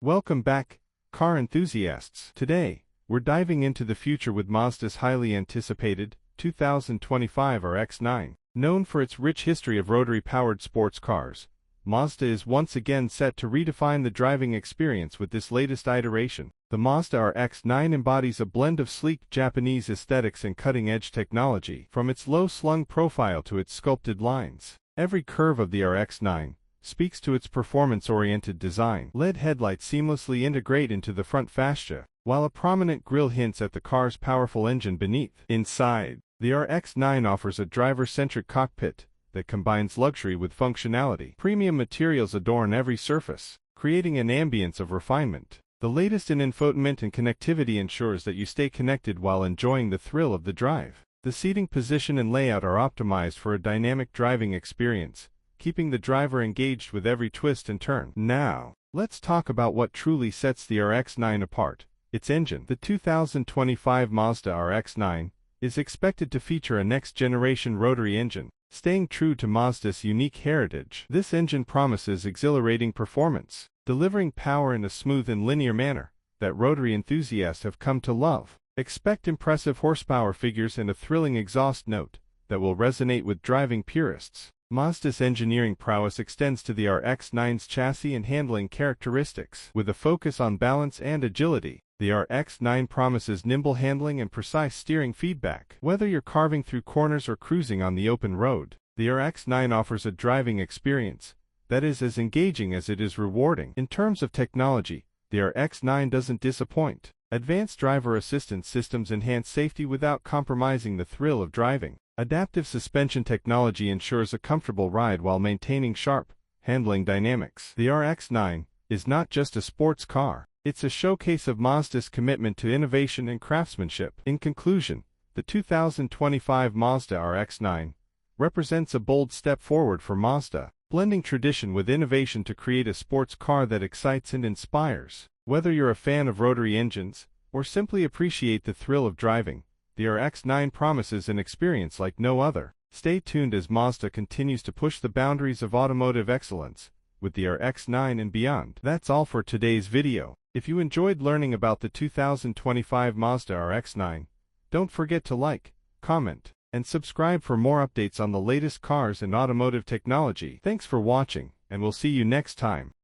Welcome back, car enthusiasts. Today, we're diving into the future with Mazda's highly anticipated 2025 RX-9. Known for its rich history of rotary-powered sports cars, Mazda is once again set to redefine the driving experience with this latest iteration. The Mazda RX-9 embodies a blend of sleek Japanese aesthetics and cutting-edge technology. From its low-slung profile to its sculpted lines, every curve of the RX-9 speaks to its performance-oriented design. LED headlights seamlessly integrate into the front fascia, while a prominent grille hints at the car's powerful engine beneath. Inside, the RX-9 offers a driver-centric cockpit that combines luxury with functionality. Premium materials adorn every surface, creating an ambience of refinement. The latest in infotainment and connectivity ensures that you stay connected while enjoying the thrill of the drive. The seating position and layout are optimized for a dynamic driving experience, keeping the driver engaged with every twist and turn. Now, let's talk about what truly sets the RX-9 apart: its engine. The 2025 Mazda RX-9 is expected to feature a next-generation rotary engine, staying true to Mazda's unique heritage. This engine promises exhilarating performance, delivering power in a smooth and linear manner that rotary enthusiasts have come to love. Expect impressive horsepower figures and a thrilling exhaust note that will resonate with driving purists. Mazda's engineering prowess extends to the RX-9's chassis and handling characteristics. With a focus on balance and agility, the RX-9 promises nimble handling and precise steering feedback. Whether you're carving through corners or cruising on the open road, the RX-9 offers a driving experience that is as engaging as it is rewarding. In terms of technology, the RX-9 doesn't disappoint. Advanced driver assistance systems enhance safety without compromising the thrill of driving. Adaptive suspension technology ensures a comfortable ride while maintaining sharp handling dynamics. The RX-9 is not just a sports car, it's a showcase of Mazda's commitment to innovation and craftsmanship. In conclusion, the 2025 Mazda RX-9 represents a bold step forward for Mazda, blending tradition with innovation to create a sports car that excites and inspires. Whether you're a fan of rotary engines or simply appreciate the thrill of driving, the RX-9 promises an experience like no other. Stay tuned as Mazda continues to push the boundaries of automotive excellence with the RX-9 and beyond. That's all for today's video. If you enjoyed learning about the 2025 Mazda RX-9, don't forget to like, comment, and subscribe for more updates on the latest cars and automotive technology. Thanks for watching, and we'll see you next time.